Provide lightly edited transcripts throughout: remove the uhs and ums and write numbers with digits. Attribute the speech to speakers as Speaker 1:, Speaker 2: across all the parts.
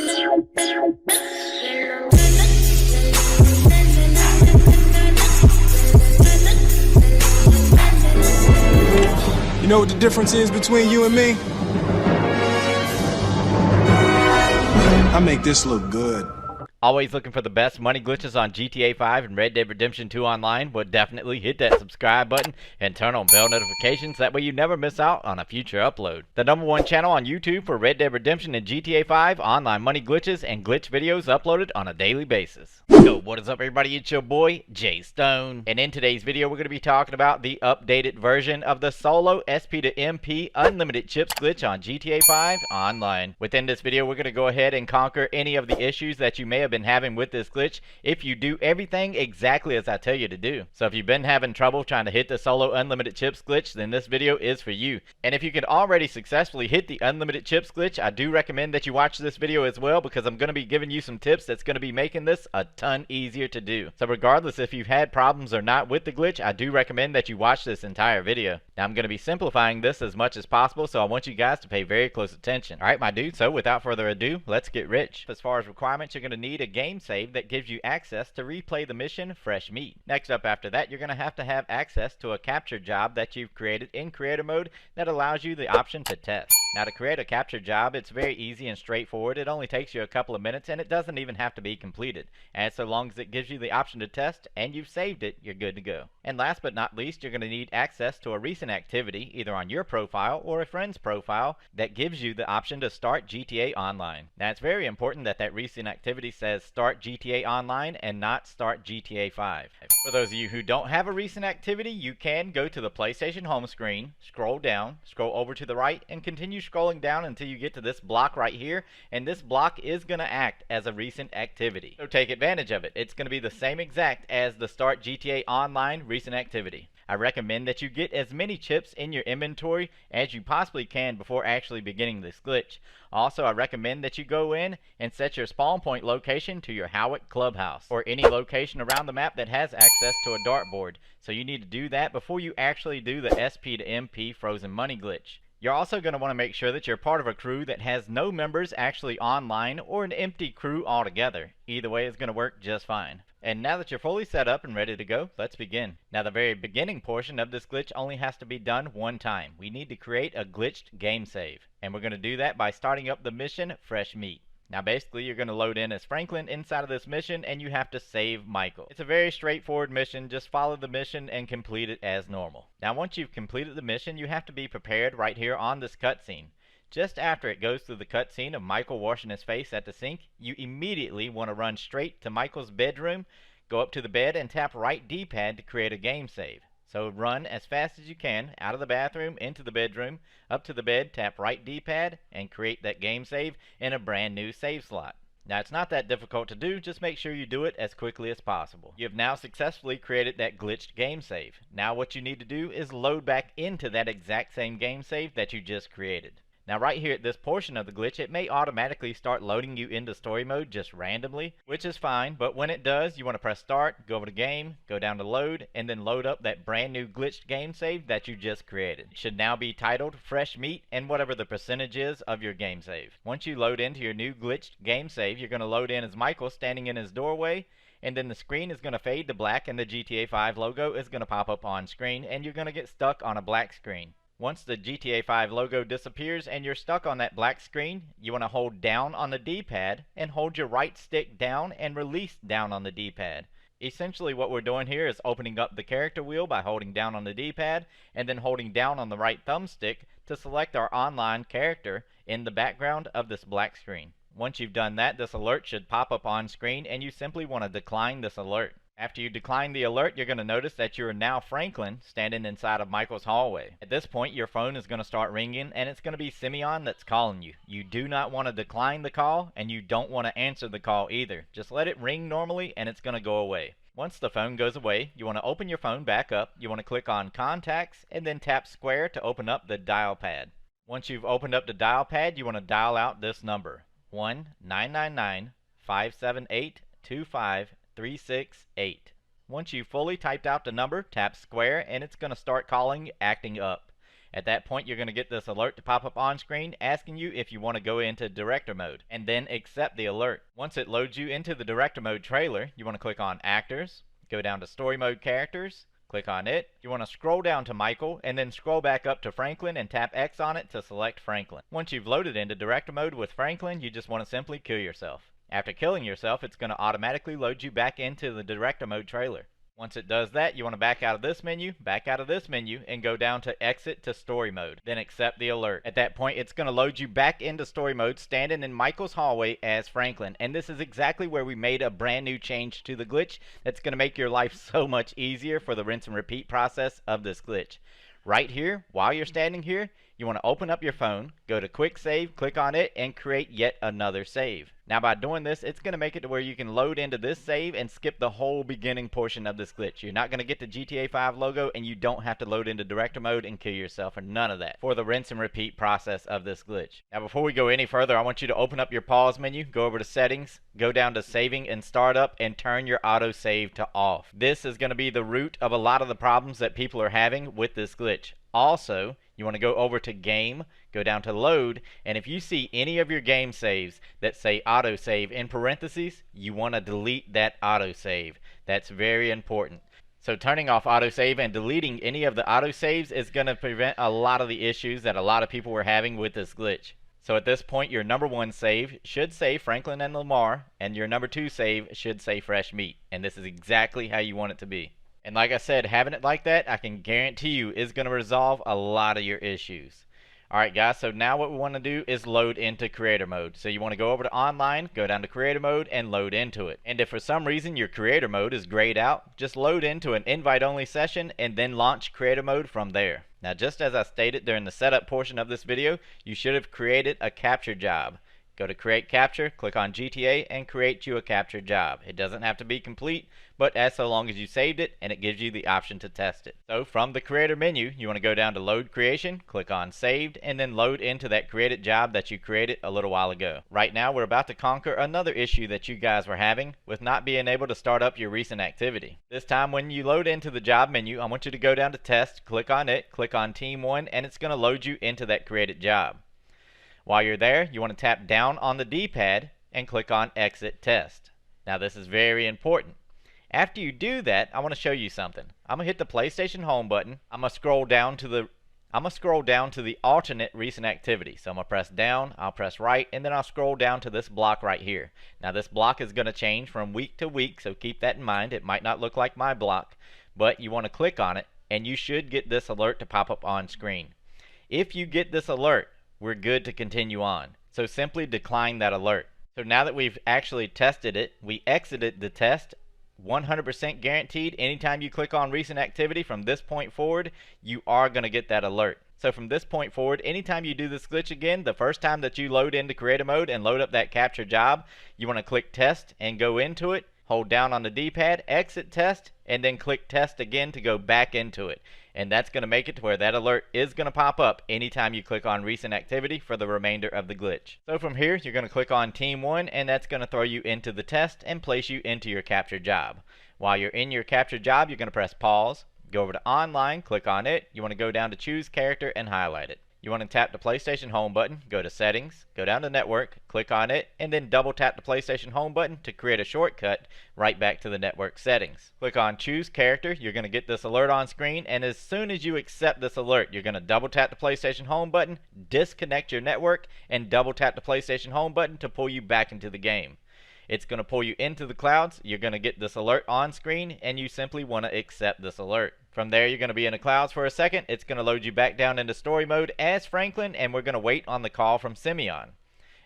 Speaker 1: You know what the difference is between you and me? I make this look good.
Speaker 2: Always looking for the best money glitches on GTA 5 and Red Dead Redemption 2 online? Well, definitely hit that subscribe button and turn on bell notifications. That way you never miss out on a future upload. The #1 channel on YouTube for Red Dead Redemption and GTA 5 online money glitches and glitch videos uploaded on a daily basis. Yo, what is up everybody? It's your boy, Jay Stone. And in today's video, we're going to be talking about the updated version of the solo SP to MP unlimited chips glitch on GTA 5 online. Within this video, we're going to go ahead and conquer any of the issues that you may have been having with this glitch if you do everything exactly as I tell you to do. So if you've been having trouble trying to hit the solo unlimited chips glitch, then this video is for you. And if you can already successfully hit the unlimited chips glitch, I do recommend that you watch this video as well, because I'm going to be giving you some tips that's going to be making this a ton easier to do. So regardless if you've had problems or not with the glitch, I do recommend that you watch this entire video. Now I'm going to be simplifying this as much as possible, so I want you guys to pay very close attention. Alright my dude, so without further ado, let's get rich. As far as requirements, you're going to need a game save that gives you access to replay the mission Fresh Meat. Next up after that, you're going to have access to a capture job that you've created in creator mode that allows you the option to test. Now to create a capture job, it's very easy and straightforward. It only takes you a couple of minutes and it doesn't even have to be completed. And so long as it gives you the option to test and you've saved it, you're good to go. And last but not least, you're going to need access to a recent activity either on your profile or a friend's profile that gives you the option to start GTA Online. Now it's very important that that recent activity says start GTA Online and not start GTA 5. For those of you who don't have a recent activity, you can go to the PlayStation home screen, scroll down, scroll over to the right, and continue scrolling down until you get to this block right here, and this block is going to act as a recent activity. So take advantage of it. It's going to be the same exact as the Start GTA Online recent activity. I recommend that you get as many chips in your inventory as you possibly can before actually beginning this glitch. Also, I recommend that you go in and set your spawn point location to your Howick Clubhouse, or any location around the map that has access to a dartboard. So you need to do that before you actually do the SP to MP frozen money glitch. You're also going to want to make sure that you're part of a crew that has no members actually online or an empty crew altogether. Either way is going to work just fine. And now that you're fully set up and ready to go, let's begin. Now the very beginning portion of this glitch only has to be done one time. We need to create a glitched game save. And we're going to do that by starting up the mission Fresh Meat. Now basically you're going to load in as Franklin inside of this mission and you have to save Michael. It's a very straightforward mission. Just follow the mission and complete it as normal. Now once you've completed the mission, you have to be prepared right here on this cutscene. Just after it goes through the cutscene of Michael washing his face at the sink, you immediately want to run straight to Michael's bedroom, go up to the bed and tap right D-pad to create a game save. So run as fast as you can out of the bathroom into the bedroom, up to the bed, tap right D-pad, and create that game save in a brand new save slot. Now it's not that difficult to do, just make sure you do it as quickly as possible. You have now successfully created that glitched game save. Now what you need to do is load back into that exact same game save that you just created. Now right here at this portion of the glitch, it may automatically start loading you into story mode just randomly, which is fine, but when it does, you want to press start, go over to game, go down to load, and then load up that brand new glitched game save that you just created. It should now be titled Fresh Meat and whatever the percentage is of your game save. Once you load into your new glitched game save, you're going to load in as Michael standing in his doorway, and then the screen is going to fade to black and the GTA 5 logo is going to pop up on screen and you're going to get stuck on a black screen. Once the GTA 5 logo disappears and you're stuck on that black screen, you want to hold down on the D-pad and hold your right stick down and release down on the D-pad. Essentially what we're doing here is opening up the character wheel by holding down on the D-pad and then holding down on the right thumbstick to select our online character in the background of this black screen. Once you've done that, this alert should pop up on screen and you simply want to decline this alert. After you decline the alert, you're going to notice that you're now Franklin standing inside of Michael's hallway. At this point, your phone is going to start ringing and it's going to be Simeon that's calling you. You do not want to decline the call and you don't want to answer the call either. Just let it ring normally and it's going to go away. Once the phone goes away, you want to open your phone back up. You want to click on Contacts and then tap Square to open up the dial pad. Once you've opened up the dial pad, you want to dial out this number, 1-999-578-2538. 368. Once you've fully typed out the number, tap Square and it's going to start calling Acting Up. At that point, you're going to get this alert to pop up on screen asking you if you want to go into director mode, and then accept the alert. Once it loads you into the director mode trailer, you want to click on Actors, go down to Story Mode Characters, click on it. You want to scroll down to Michael and then scroll back up to Franklin and tap X on it to select Franklin. Once you've loaded into director mode with Franklin, you just want to simply kill yourself. After killing yourself, it's going to automatically load you back into the director mode trailer. Once it does that, you want to back out of this menu, and go down to Exit to Story Mode. Then accept the alert. At that point, it's going to load you back into Story Mode, standing in Michael's hallway as Franklin. And this is exactly where we made a brand new change to the glitch that's going to make your life so much easier for the rinse and repeat process of this glitch. Right here, while you're standing here, you want to open up your phone, go to Quick Save, click on it, and create yet another save. Now by doing this, it's going to make it to where you can load into this save and skip the whole beginning portion of this glitch. You're not going to get the GTA 5 logo, and you don't have to load into director mode and kill yourself, or none of that, for the rinse and repeat process of this glitch. Now before we go any further, I want you to open up your pause menu, go over to Settings, go down to Saving and Startup, and turn your autosave to off. This is going to be the root of a lot of the problems that people are having with this glitch. Also, you want to go over to Game, go down to Load, and if you see any of your game saves that say autosave in parentheses, you want to delete that autosave. That's very important. So turning off autosave and deleting any of the autosaves is going to prevent a lot of the issues that a lot of people were having with this glitch. So at this point, your number 1 save should say Franklin and Lamar, and your number 2 save should say Fresh Meat. And this is exactly how you want it to be. And like I said, having it like that, I can guarantee you is going to resolve a lot of your issues. Alright guys, so now what we want to do is load into creator mode. So you want to go over to online, go down to creator mode, and load into it. And if for some reason your creator mode is grayed out, just load into an invite only session and then launch creator mode from there. Now just as I stated during the setup portion of this video, you should have created a capture job. Go to Create Capture, click on GTA, and create you a capture job. It doesn't have to be complete, but as so long as you saved it, and it gives you the option to test it. So from the Creator menu, you want to go down to Load Creation, click on Saved, and then load into that created job that you created a little while ago. Right now, we're about to conquer another issue that you guys were having with not being able to start up your recent activity. This time, when you load into the job menu, I want you to go down to Test, click on it, click on Team 1, and it's going to load you into that created job. While you're there, you want to tap down on the D-pad and click on Exit Test. Now this is very important. After you do that, I want to show you something. I'm going to hit the PlayStation Home button. I'm going to scroll down to the alternate recent activity. So I'm going to press down, I'll press right, and then I'll scroll down to this block right here. Now this block is going to change from week to week, so keep that in mind. It might not look like my block, but you want to click on it, and you should get this alert to pop up on screen. If you get this alert, we're good to continue on. So simply decline that alert. So now that we've actually tested it, we exited the test, 100% guaranteed. Anytime you click on recent activity from this point forward, you are going to get that alert. So from this point forward, anytime you do this glitch again, the first time that you load into creator mode and load up that capture job, you want to click test and go into it, hold down on the D-pad, exit test, and then click test again to go back into it. And that's going to make it to where that alert is going to pop up anytime you click on recent activity for the remainder of the glitch. So from here, you're going to click on Team 1, and that's going to throw you into the test and place you into your capture job. While you're in your capture job, you're going to press pause, go over to online, click on it. You want to go down to choose character and highlight it. You want to tap the PlayStation Home button, go to Settings, go down to Network, click on it, and then double tap the PlayStation Home button to create a shortcut right back to the network settings. Click on Choose Character, you're going to get this alert on screen, and as soon as you accept this alert, you're going to double tap the PlayStation Home button, disconnect your network, and double tap the PlayStation Home button to pull you back into the game. It's going to pull you into the clouds, you're going to get this alert on screen, and you simply want to accept this alert. From there, you're going to be in the clouds for a second. It's going to load you back down into story mode as Franklin, and we're going to wait on the call from Simeon.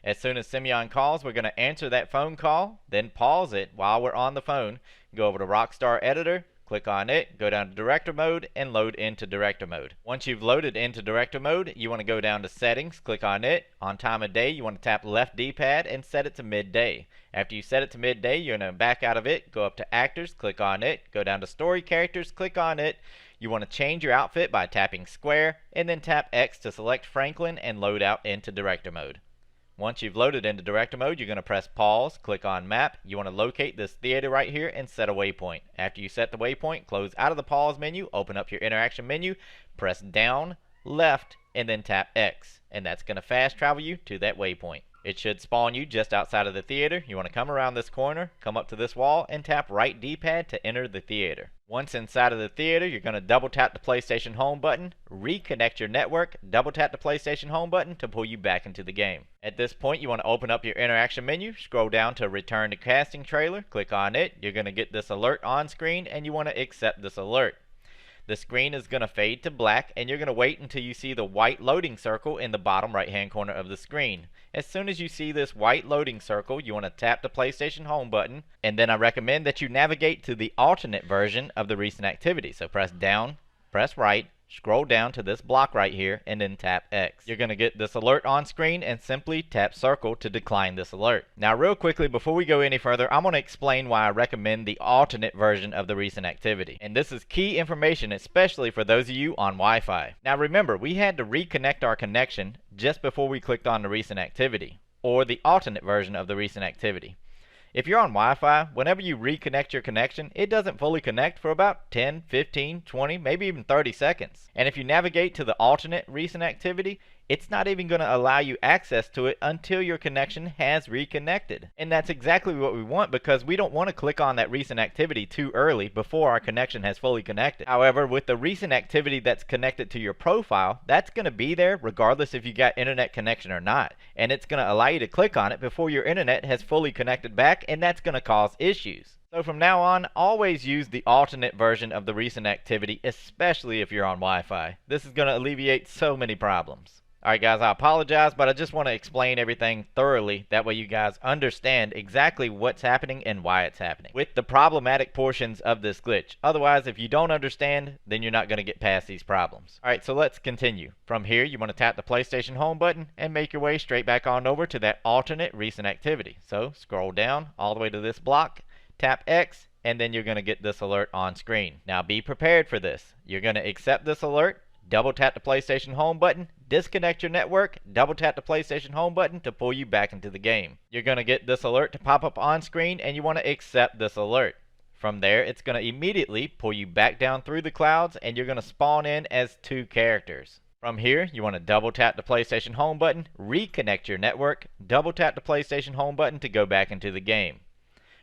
Speaker 2: As soon as Simeon calls, we're going to answer that phone call, then pause it while we're on the phone, go over to Rockstar Editor, click on it, go down to Director Mode, and load into Director Mode. Once you've loaded into Director Mode, you want to go down to Settings, click on it. On time of day, you want to tap left D-pad and set it to midday. After you set it to midday, you're going to back out of it, go up to Actors, click on it, go down to Story Characters, click on it. You want to change your outfit by tapping square, and then tap X to select Franklin and load out into Director Mode. Once you've loaded into Director Mode, you're going to press pause, click on Map. You want to locate this theater right here and set a waypoint. After you set the waypoint, close out of the pause menu, open up your interaction menu, press down, left, and then tap X, and that's going to fast travel you to that waypoint. It should spawn you just outside of the theater. You want to come around this corner, come up to this wall, and tap right D-pad to enter the theater. Once inside of the theater, you're going to double tap the PlayStation Home button, reconnect your network, double tap the PlayStation Home button to pull you back into the game. At this point, you want to open up your interaction menu, scroll down to Return to Casting Trailer, click on it. You're going to get this alert on screen, and you want to accept this alert. The screen is going to fade to black, and you're going to wait until you see the white loading circle in the bottom right hand corner of the screen. As soon as you see this white loading circle, you want to tap the PlayStation Home button, and then I recommend that you navigate to the alternate version of the recent activity. So press down, press right, scroll down to this block right here, and then tap X. You're going to get this alert on screen, and simply tap circle to decline this alert. Now real quickly, before we go any further, I'm going to explain why I recommend the alternate version of the recent activity. And this is key information, especially for those of you on Wi-Fi. Now remember, we had to reconnect our connection just before we clicked on the recent activity, or the alternate version of the recent activity. If you're on Wi-Fi, whenever you reconnect your connection, it doesn't fully connect for about 10, 15, 20, maybe even 30 seconds. And if you navigate to the alternate recent activity, it's not even going to allow you access to it until your connection has reconnected. And that's exactly what we want, because we don't want to click on that recent activity too early before our connection has fully connected. However, with the recent activity that's connected to your profile, that's going to be there regardless if you got internet connection or not. And it's going to allow you to click on it before your internet has fully connected back, and that's going to cause issues. So from now on, always use the alternate version of the recent activity, especially if you're on Wi-Fi. This is going to alleviate so many problems. Alright guys, I apologize, but I just want to explain everything thoroughly. That way you guys understand exactly what's happening and why it's happening with the problematic portions of this glitch. Otherwise, if you don't understand, then you're not going to get past these problems. Alright, so let's continue. From here, you want to tap the PlayStation Home button and make your way straight back on over to that alternate recent activity. So scroll down all the way to this block, tap X, and then you're going to get this alert on screen. Now be prepared for this. You're going to accept this alert, double tap the PlayStation Home button, disconnect your network, double tap the PlayStation Home button to pull you back into the game. You're going to get this alert to pop up on screen, and you want to accept this alert. From there, it's going to immediately pull you back down through the clouds, and you're going to spawn in as 2 characters. From here, you want to double tap the PlayStation Home button, reconnect your network, double tap the PlayStation Home button to go back into the game.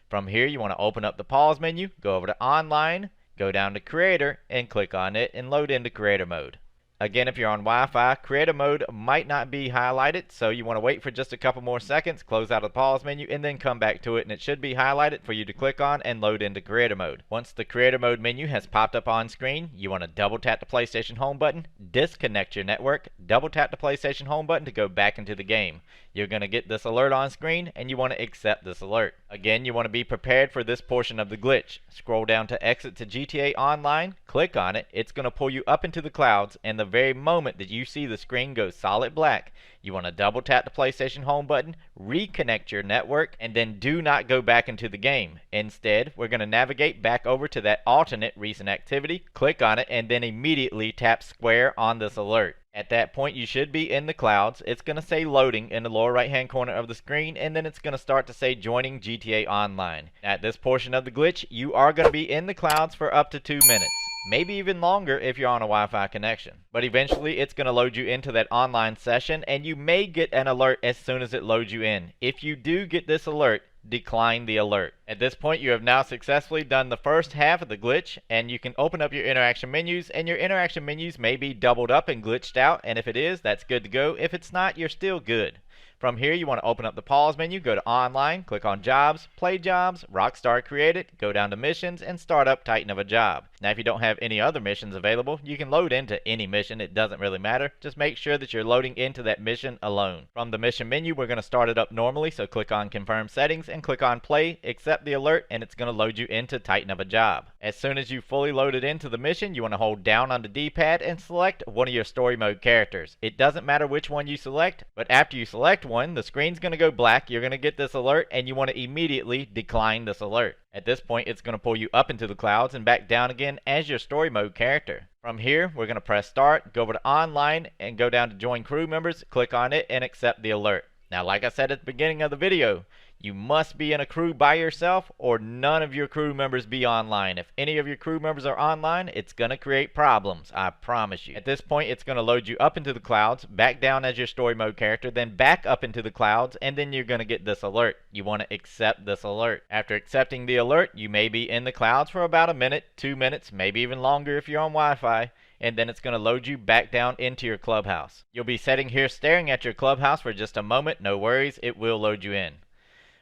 Speaker 2: From here, you want to open up the pause menu, go over to Online, go down to Creator, and click on it and load into Creator mode. Again, if you're on Wi-Fi, Creator mode might not be highlighted, so you want to wait for just a couple more seconds, close out of the pause menu, and then come back to it, and it should be highlighted for you to click on and load into Creator mode. Once the Creator mode menu has popped up on screen, you want to double tap the PlayStation Home button, disconnect your network, double tap the PlayStation Home button to go back into the game. You're going to get this alert on screen, and you want to accept this alert. Again, you want to be prepared for this portion of the glitch. Scroll down to Exit to GTA Online, click on it, it's going to pull you up into the clouds, and the very moment that you see the screen go solid black, you want to double tap the PlayStation Home button, reconnect your network, and then do not go back into the game. Instead, we're going to navigate back over to that alternate recent activity, click on it, and then immediately tap square on this alert. At that point, you should be in the clouds. It's going to say loading in the lower right hand corner of the screen, and then it's going to start to say joining GTA Online. At this portion of the glitch, you are going to be in the clouds for up to 2 minutes. Maybe even longer if you're on a Wi-Fi connection. But eventually it's going to load you into that online session, and you may get an alert as soon as it loads you in. If you do get this alert, decline the alert. At this point, you have now successfully done the first half of the glitch, and you can open up your interaction menus, and your interaction menus may be doubled up and glitched out, and if it is, that's good to go. If it's not, you're still good. From here, you want to open up the pause menu, go to Online, click on Jobs, Play Jobs, Rockstar Created, go down to Missions, and start up Titan of a Job. Now, if you don't have any other missions available, you can load into any mission. It doesn't really matter. Just make sure that you're loading into that mission alone. From the mission menu, we're going to start it up normally, so click on Confirm Settings and click on Play, accept the alert, and it's going to load you into Titan of a Job. As soon as you fully loaded into the mission, you want to hold down on the D-pad and select one of your story mode characters. It doesn't matter which one you select, but after you select one, the screen's going to go black, you're going to get this alert, and you want to immediately decline this alert. At this point, it's going to pull you up into the clouds and back down again as your story mode character. From here, we're going to press Start, go over to Online, and go down to Join Crew Members, click on it, and accept the alert. Now, like I said at the beginning of the video, you must be in a crew by yourself or none of your crew members be online. If any of your crew members are online, it's going to create problems, I promise you. At this point, it's going to load you up into the clouds, back down as your story mode character, then back up into the clouds, and then you're going to get this alert. You want to accept this alert. After accepting the alert, you may be in the clouds for about a minute, 2 minutes, maybe even longer if you're on Wi-Fi, and then it's going to load you back down into your clubhouse. You'll be sitting here staring at your clubhouse for just a moment. No worries, it will load you in.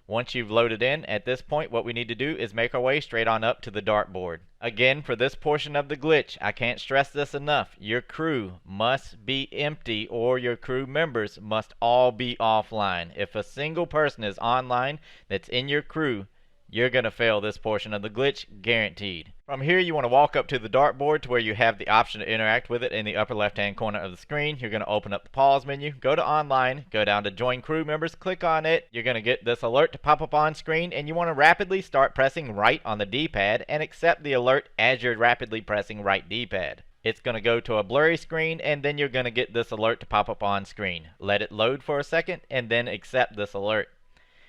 Speaker 2: Once you've loaded in, at this point what we need to do is make our way straight on up to the dartboard. Again, for this portion of the glitch, I can't stress this enough, your crew must be empty or your crew members must all be offline. If a single person is online that's in your crew, you're going to fail this portion of the glitch, guaranteed. From here, you want to walk up to the dartboard to where you have the option to interact with it in the upper left hand corner of the screen. You're going to open up the pause menu, go to online, go down to join crew members, click on it. You're going to get this alert to pop up on screen, and you want to rapidly start pressing right on the D-pad and accept the alert as you're rapidly pressing right D-pad. It's going to go to a blurry screen, and then you're going to get this alert to pop up on screen. Let it load for a second and then accept this alert.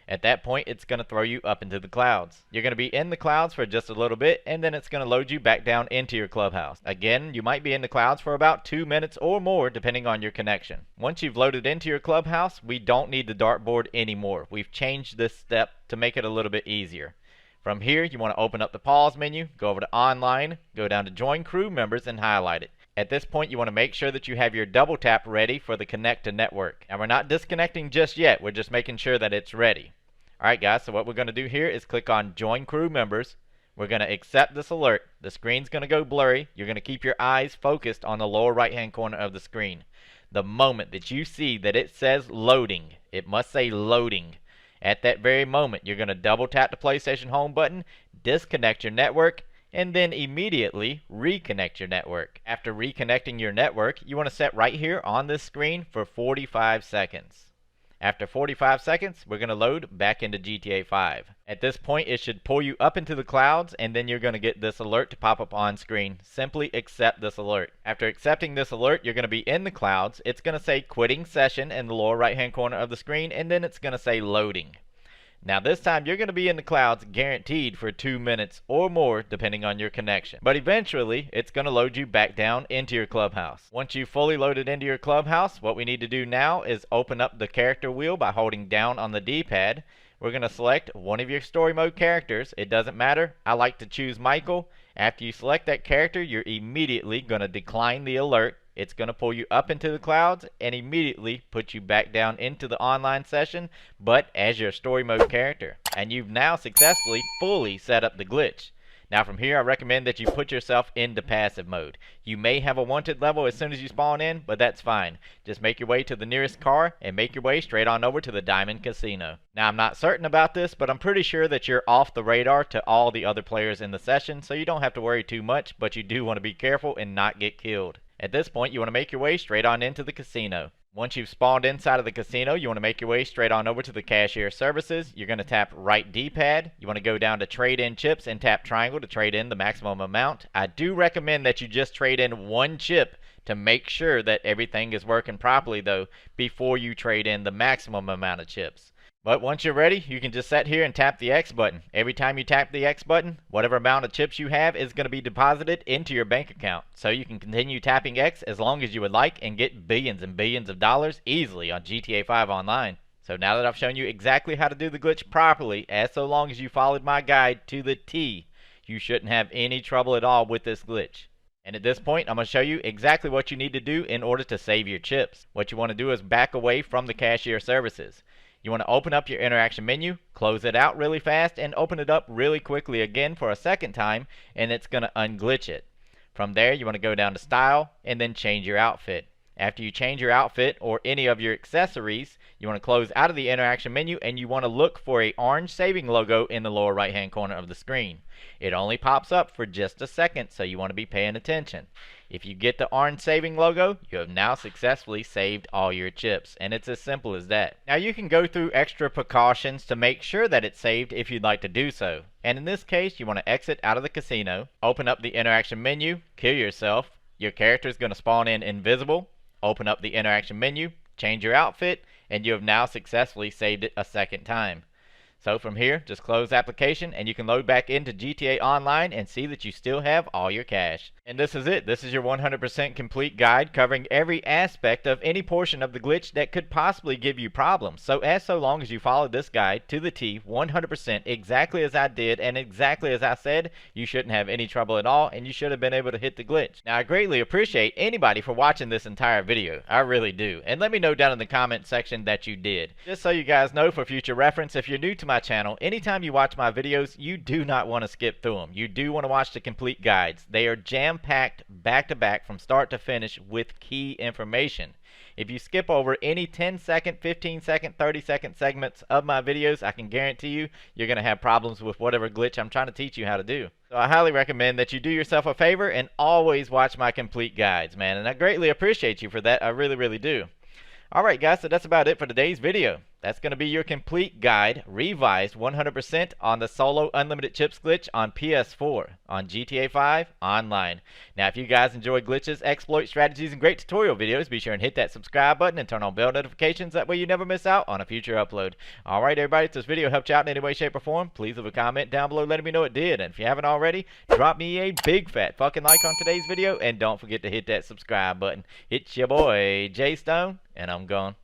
Speaker 2: At that point, it's going to throw you up into the clouds. You're going to be in the clouds for just a little bit, and then it's going to load you back down into your clubhouse. Again, you might be in the clouds for about 2 minutes or more, depending on your connection. Once you've loaded into your clubhouse, we don't need the dartboard anymore. We've changed this step to make it a little bit easier. From here, you want to open up the pause menu, go over to online, go down to join crew members, and highlight it. At this point, you want to make sure that you have your double tap ready for the connect to network. And we're not disconnecting just yet, we're just making sure that it's ready. Alright guys, so what we're going to do here is click on join crew members. We're going to accept this alert. The screen's going to go blurry. You're going to keep your eyes focused on the lower right hand corner of the screen. The moment that you see that it says loading, it must say loading. At that very moment, you're going to double tap the PlayStation Home button, disconnect your network, and then immediately reconnect your network. After reconnecting your network, you want to set right here on this screen for 45 seconds. After 45 seconds, we're going to load back into GTA 5. At this point, it should pull you up into the clouds, and then you're going to get this alert to pop up on screen. Simply accept this alert. After accepting this alert, you're going to be in the clouds. It's going to say quitting session in the lower right hand corner of the screen, and then it's going to say loading. Now this time you're going to be in the clouds guaranteed for 2 minutes or more depending on your connection. But eventually it's going to load you back down into your clubhouse. Once you've fully loaded into your clubhouse, what we need to do now is open up the character wheel by holding down on the D-pad. We're going to select one of your story mode characters. It doesn't matter. I like to choose Michael. After you select that character, you're immediately going to decline the alert. It's going to pull you up into the clouds and immediately put you back down into the online session, but as your story mode character. And you've now successfully fully set up the glitch. Now from here, I recommend that you put yourself into passive mode. You may have a wanted level as soon as you spawn in, but that's fine. Just make your way to the nearest car and make your way straight on over to the Diamond Casino. Now I'm not certain about this, but I'm pretty sure that you're off the radar to all the other players in the session, so you don't have to worry too much, but you do want to be careful and not get killed. At this point, you want to make your way straight on into the casino. Once you've spawned inside of the casino, you want to make your way straight on over to the cashier services. You're going to tap right D-pad. You want to go down to trade in chips and tap triangle to trade in the maximum amount. I do recommend that you just trade in one chip to make sure that everything is working properly though before you trade in the maximum amount of chips. But once you're ready, you can just sit here and tap the X button. Every time you tap the X button, whatever amount of chips you have is going to be deposited into your bank account. So you can continue tapping X as long as you would like and get billions and billions of dollars easily on GTA 5 Online. So now that I've shown you exactly how to do the glitch properly, as so long as you followed my guide to the T, you shouldn't have any trouble at all with this glitch. And at this point, I'm going to show you exactly what you need to do in order to save your chips. What you want to do is back away from the cashier services. You want to open up your interaction menu, close it out really fast, and open it up really quickly again for a second time, and it's going to unglitch it. From there, you want to go down to Style, and then change your outfit. After you change your outfit or any of your accessories, you want to close out of the interaction menu, and you want to look for a orange saving logo in the lower right hand corner of the screen. It only pops up for just a second, so you want to be paying attention. If you get the orange saving logo, you have now successfully saved all your chips, and it's as simple as that. Now you can go through extra precautions to make sure that it's saved if you'd like to do so. And in this case, you want to exit out of the casino, open up the interaction menu, kill yourself. Your character is going to spawn in invisible. Open up the interaction menu, change your outfit, and you have now successfully saved it a second time. So from here, just close application and you can load back into GTA Online and see that you still have all your cash. And this is it. This is your 100% complete guide covering every aspect of any portion of the glitch that could possibly give you problems. So long as you follow this guide to the T 100% exactly as I did and exactly as I said, you shouldn't have any trouble at all and you should have been able to hit the glitch. Now I greatly appreciate anybody for watching this entire video. I really do. And let me know down in the comment section that you did. Just so you guys know for future reference, if you're new to my channel, anytime you watch my videos, you do not want to skip through them. You do want to watch the complete guides. They are jam-packed back to back from start to finish with key information. If you skip over any 10-second, 15-second, 30-second segments of my videos, I can guarantee you, you're going to have problems with whatever glitch I'm trying to teach you how to do. So I highly recommend that you do yourself a favor and always watch my complete guides, man. And I greatly appreciate you for that. I really, really do. Alright guys, so that's about it for today's video. That's going to be your complete guide, revised 100% on the solo unlimited chips glitch on PS4, on GTA 5 Online. Now if you guys enjoy glitches, exploits, strategies, and great tutorial videos, be sure and hit that subscribe button and turn on bell notifications. That way you never miss out on a future upload. Alright everybody, if this video helped you out in any way, shape, or form, please leave a comment down below letting me know it did. And if you haven't already, drop me a big fat fucking like on today's video, and don't forget to hit that subscribe button. It's your boy, J Stone, and I'm gone.